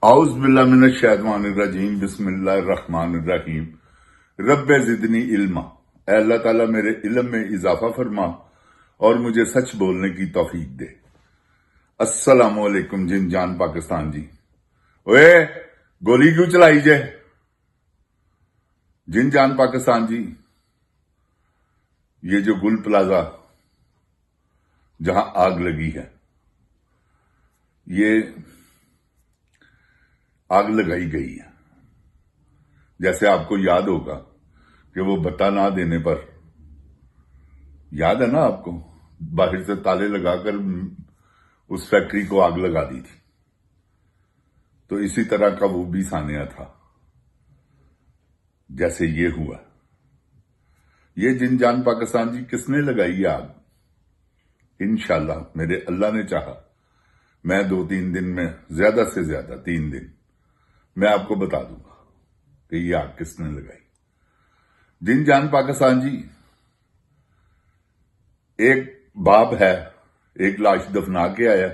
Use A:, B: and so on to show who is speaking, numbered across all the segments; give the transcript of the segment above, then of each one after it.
A: औज़ बिल्लाहि मिनश शैतानिर रजीम बिस्मिल्लाहिर रहमानिर रहीम। रब्बे ज़िदनी इल्मा, ऐ अल्लाह ताला मेरे इल्म में इजाफा फरमा और मुझे सच बोलने की तौफीक दे। अस्सलाम वालेकुम जिन जान पाकिस्तान जी। ओए गोली क्यों चलाई जे? जिन जान पाकिस्तान जी, ये जो गुल प्लाजा जहां आग लगी है, ये आग लगाई गई है। जैसे आपको याद होगा कि वो बता ना देने पर, याद है ना आपको, बाहर से ताले लगाकर उस फैक्ट्री को आग लगा दी थी। तो इसी तरह का वो भी सानिया था जैसे ये हुआ। ये जिन जान पाकिस्तान जी किसने लगाई आग? इंशाल्लाह मेरे अल्लाह ने चाहा, मैं 2-3 दिन में, ज्यादा से ज्यादा 3 दिन मैं आपको बता दूंगा कि ये आग किसने लगाई। जिन जान पाकिस्तान जी, एक बाप है, एक लाश दफना के आया,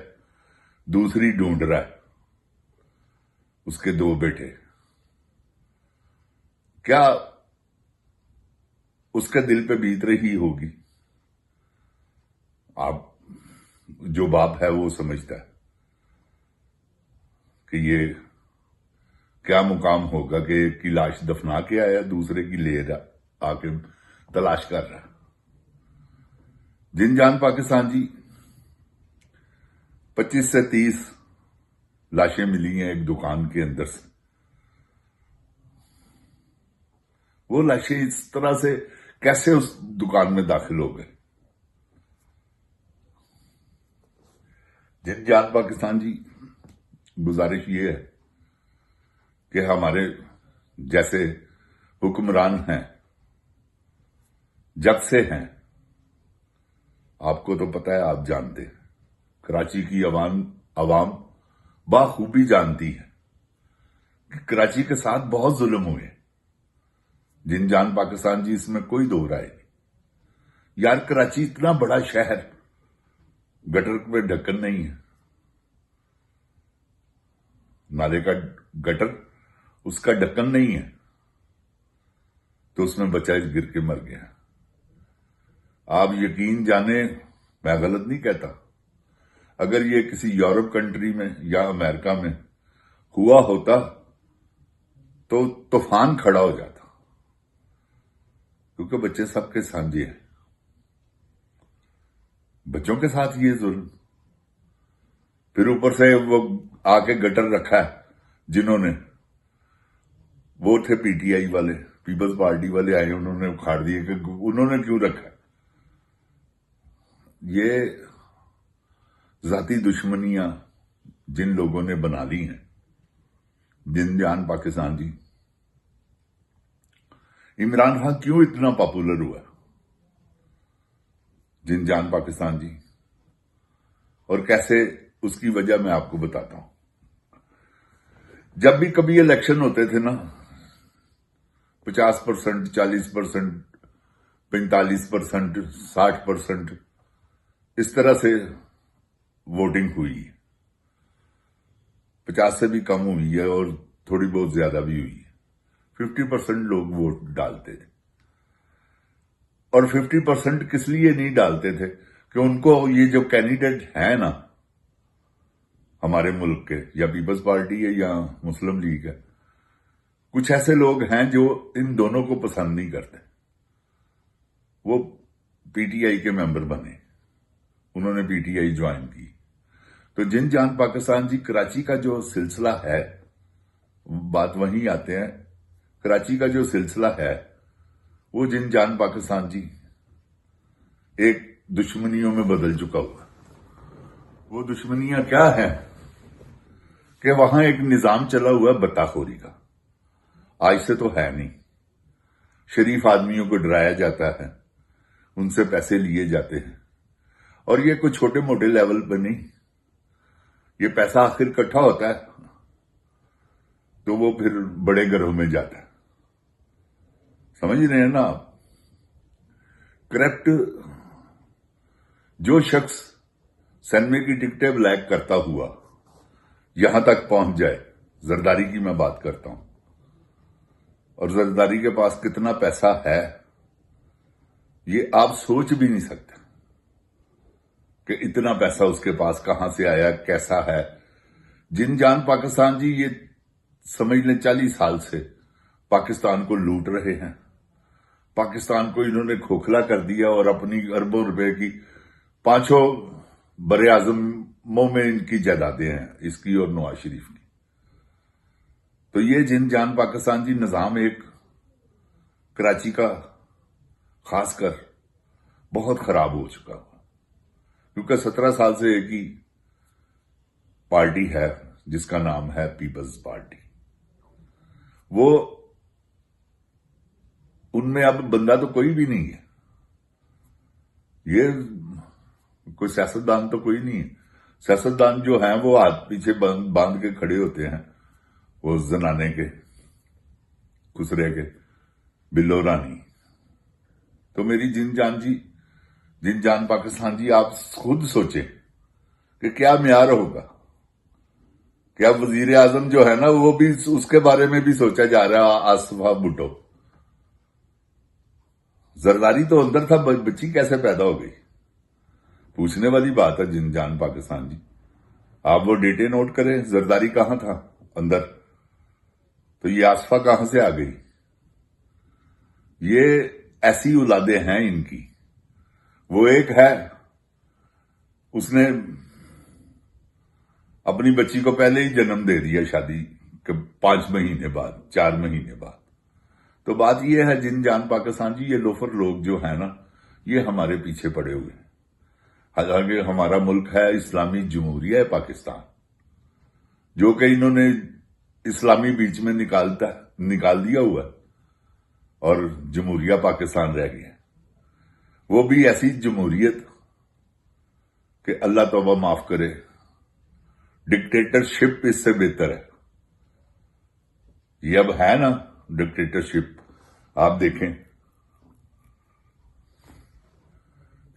A: दूसरी ढूंढ रहा है, उसके 2 बेटे। क्या उसके दिल पे बीत रही होगी? आप, जो बाप है वो समझता है कि ये क्या मुकाम होगा कि एक की लाश दफना के आया, दूसरे की ले आके तलाश कर रहा। जिन जान पाकिस्तान जी, 25 से 30 लाशें मिली हैं एक दुकान के अंदर से। वो लाशें इस तरह से कैसे उस दुकान में दाखिल हो गए? जिन जान पाकिस्तान जी, गुजारिश ये है कि हमारे जैसे हुक्मरान हैं, जब से हैं, आपको तो पता है, आप जानते हैं, कराची की अवाम बाखूबी जानती है कि कराची के साथ बहुत जुल्म हुए। जिन जान पाकिस्तान जी, इसमें कोई दो राय नहीं। यार, कराची इतना बड़ा शहर, गटर पे ढक्कन नहीं है, नाले का गटर, उसका ढक्कन नहीं है, तो उसमें बच्चा गिर के मर गया। आप यकीन जाने, मैं गलत नहीं कहता, अगर ये किसी यूरोप कंट्री में या अमेरिका में हुआ होता तो तूफान खड़ा हो जाता, क्योंकि बच्चे सबके साझे हैं। बच्चों के साथ ये जुल्म, फिर ऊपर से वो आके गटर रखा है जिन्होंने, वो थे पीटीआई वाले, पीपल्स पार्टी वाले आए, उन्होंने उखाड़ दिए कि उन्होंने क्यों रखा। ये जाती दुश्मनियां जिन लोगों ने बना ली हैं। जिन जान पाकिस्तान जी, इमरान खान क्यों इतना पॉपुलर हुआ? जिन जान पाकिस्तान जी, और कैसे, उसकी वजह मैं आपको बताता हूं। जब भी कभी इलेक्शन होते थे ना, 50%, 40%, 45%, 60%, इस तरह से वोटिंग हुई है। 50 से भी कम हुई है और थोड़ी बहुत ज्यादा भी हुई है। 50% लोग वोट डालते थे, और 50% किस लिए नहीं डालते थे कि उनको ये जो कैंडिडेट है ना हमारे मुल्क के, या पीपल्स पार्टी है या मुस्लिम लीग है, कुछ ऐसे लोग हैं जो इन दोनों को पसंद नहीं करते। वो पीटीआई के मेंबर बने, उन्होंने पीटीआई ज्वाइन की। तो जिन जान पाकिस्तान जी, कराची का जो सिलसिला है, बात वहीं आते हैं, कराची का जो सिलसिला है वो जिन जान पाकिस्तान जी एक दुश्मनियों में बदल चुका हुआ। वो दुश्मनियां क्या है कि वहां एक निजाम चला हुआ है बत्ताखोरी का, आज से तो है नहीं। शरीफ आदमियों को डराया जाता है, उनसे पैसे लिए जाते हैं, और ये कोई छोटे मोटे लेवल पर नहीं, ये पैसा आखिर इकट्ठा होता है तो वो फिर बड़े घरों में जाता है। समझ रहे हैं ना आप? करप्ट जो शख्स सिनेमा की टिकटें ब्लैक करता हुआ यहां तक पहुंच जाए, जरदारी की मैं बात करता हूं, और जरदारी के पास कितना पैसा है ये आप सोच भी नहीं सकते कि इतना पैसा उसके पास कहां से आया, कैसा है। जिनजान पाकिस्तान जी ये समझ लें 40 साल से पाकिस्तान को लूट रहे हैं। पाकिस्तान को इन्होंने खोखला कर दिया और अपनी अरबों रुपए की 5 बरे आजमों में इनकी जायदादें हैं, इसकी और नवाज शरीफ की। तो ये जिनजान पाकिस्तान जी निजाम एक कराची का खासकर बहुत खराब हो चुका हुआ, क्योंकि 17 साल से एक ही पार्टी है जिसका नाम है पीपल्स पार्टी। वो उनमें अब बंदा तो कोई भी नहीं है, ये कोई सियासतदान तो कोई नहीं है। सियासतदान जो हैं वो हाथ पीछे बांध के खड़े होते हैं, वो जनाने के खुसरे के बिल्लो रानी। तो मेरी जिनजान पाकिस्तान जी, आप खुद सोचें कि क्या म्यार होगा। क्या वजीर आजम जो है ना, वो भी उसके बारे में भी सोचा जा रहा है, आसफा भुट्टो। जरदारी तो अंदर था, बच्ची कैसे पैदा हो गई, पूछने वाली बात है। जिनजान पाकिस्तान जी, आप वो डेटे नोट करें, जरदारी कहां था अंदर, तो ये आसफा कहां से आ गई। ये ऐसी औलादे हैं इनकी। वो एक है, उसने अपनी बच्ची को पहले ही जन्म दे दिया शादी के 5 महीने बाद, 4 महीने बाद। तो बात यह है जिनजान पाकिस्तान जी, ये लोफर लोग जो है ना, ये हमारे पीछे पड़े हुए हैं। हालांकि हमारा मुल्क है इस्लामी जमहूरिया है पाकिस्तान, जो कि इन्होंने इस्लामी बीच में निकाल दिया हुआ है और जमहूरिया पाकिस्तान रह गया। वो भी ऐसी जमहूरियत कि अल्लाह तौबा माफ करे, डिक्टेटरशिप इससे बेहतर है। ये अब है ना डिक्टेटरशिप, आप देखें,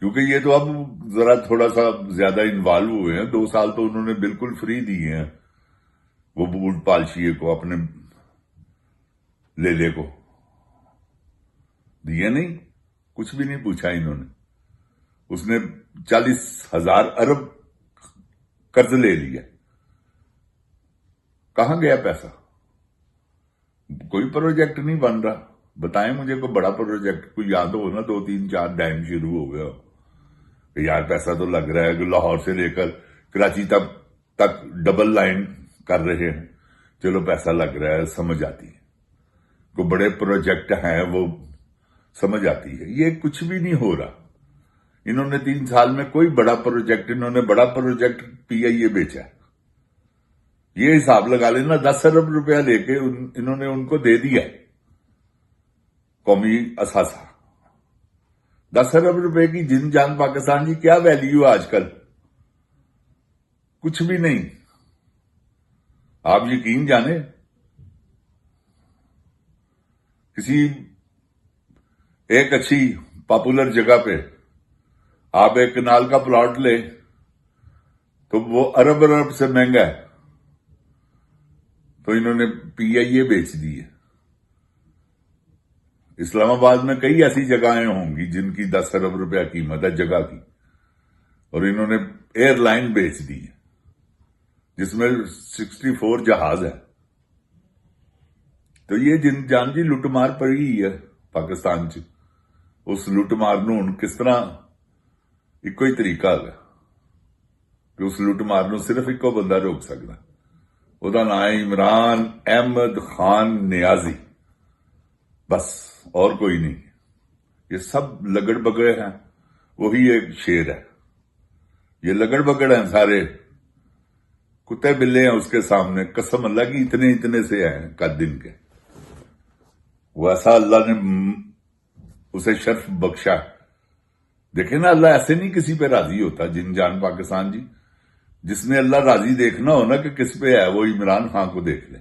A: क्योंकि ये तो अब जरा थोड़ा सा ज्यादा इन्वॉल्व हुए हैं। 2 साल तो उन्होंने बिल्कुल फ्री दिए हैं वो बूट पालशिए को, अपने लेले को दिए नहीं, कुछ भी नहीं पूछा इन्होंने। उसने 40,000 अरब कर्ज ले लिया, कहां गया पैसा। कोई प्रोजेक्ट नहीं बन रहा। बताएं मुझे कोई बड़ा प्रोजेक्ट, कोई याद हो ना, 2 3 4 डैम शुरू हो गया यार, पैसा तो लग रहा है कि लाहौर से लेकर कराची तक डबल लाइन कर रहे हैं, चलो पैसा लग रहा है, समझ आती है। कोई बड़े प्रोजेक्ट हैं वो समझ आती है। ये कुछ भी नहीं हो रहा। इन्होंने 3 साल में कोई बड़ा प्रोजेक्ट पीआईए बेचा है। ये हिसाब लगा लेना, 10 अरब रुपया लेके इन्होंने उनको दे दिया कौमी असासा। 10 अरब रुपए की जिनजान पाकिस्तान की क्या वैल्यू है आजकल, कुछ भी नहीं। आप यकीन जाने, किसी एक अच्छी पॉपुलर जगह पे आप एक कनाल का प्लॉट ले तो वो अरब से महंगा है, तो इन्होंने पीआईए बेच दी है। इस्लामाबाद में कई ऐसी जगहें होंगी जिनकी 10 अरब रुपया कीमत है जगह की, और इन्होंने एयरलाइन बेच दी है जिसमें 64 जहाज है। तो ये जिनजान जी लुटमार पर ही है पाकिस्तान च। उस लुटमार नूं हुण किस तरह इको ही तरीका है कि उस लुटमार नूं सिर्फ इको बंदा रोक सकता, ਉਹਦਾ नाम है इमरान अहमद खान नियाजी, बस और कोई नहीं। ये सब लगड़ बगड़ हैं, वही एक शेर है। ये लगड़ बगड़ हैं सारे, कुत्ते बिल्ले हैं उसके सामने, कसम अल्लाह की इतने इतने से हैं कद दिन के। वैसा अल्लाह ने उसे शर्फ बख्शा। देखे ना, अल्लाह ऐसे नहीं किसी पे राजी होता। जिनजान पाकिस्तान जी, जिसने अल्लाह राजी देखना हो ना कि किस पे है, वो इमरान खान को देख ले।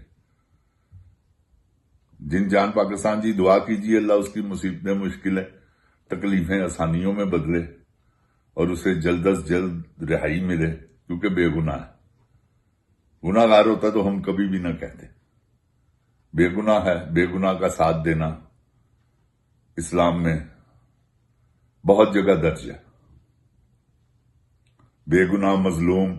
A: जिनजान पाकिस्तान जी, दुआ कीजिए अल्लाह उसकी मुसीबतें मुश्किलें तकलीफें आसानियों में बदले और उसे जल्द अज जल्द रिहाई मिले, क्योंकि बेगुनाह है। गुनाहगार होता तो हम कभी भी ना कहते। बेगुनाह है, बेगुनाह का साथ देना इस्लाम में बहुत जगह दर्ज है। बेगुनाह मजलूम,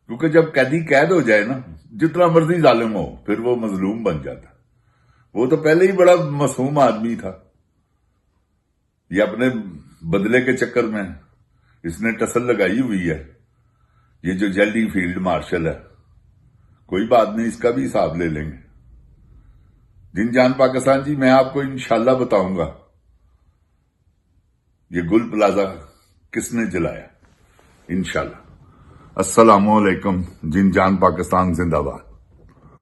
A: क्योंकि जब कैदी कैद हो जाए ना, जितना मर्जी जालिम हो, फिर वो मजलूम बन जाता। वो तो पहले ही बड़ा मासूम आदमी था। ये अपने बदले के चक्कर में इसने टसल लगाई हुई है। ये जो जल्दी फील्ड मार्शल है, कोई बात नहीं, इसका भी हिसाब ले लेंगे। दिन जान पाकिस्तान जी, मैं आपको इंशाल्लाह बताऊंगा ये गुल प्लाजा किसने जलाया, इंशाल्लाह। अस्सलामुअलैकुम। जिन जान पाकिस्तान जिंदाबाद।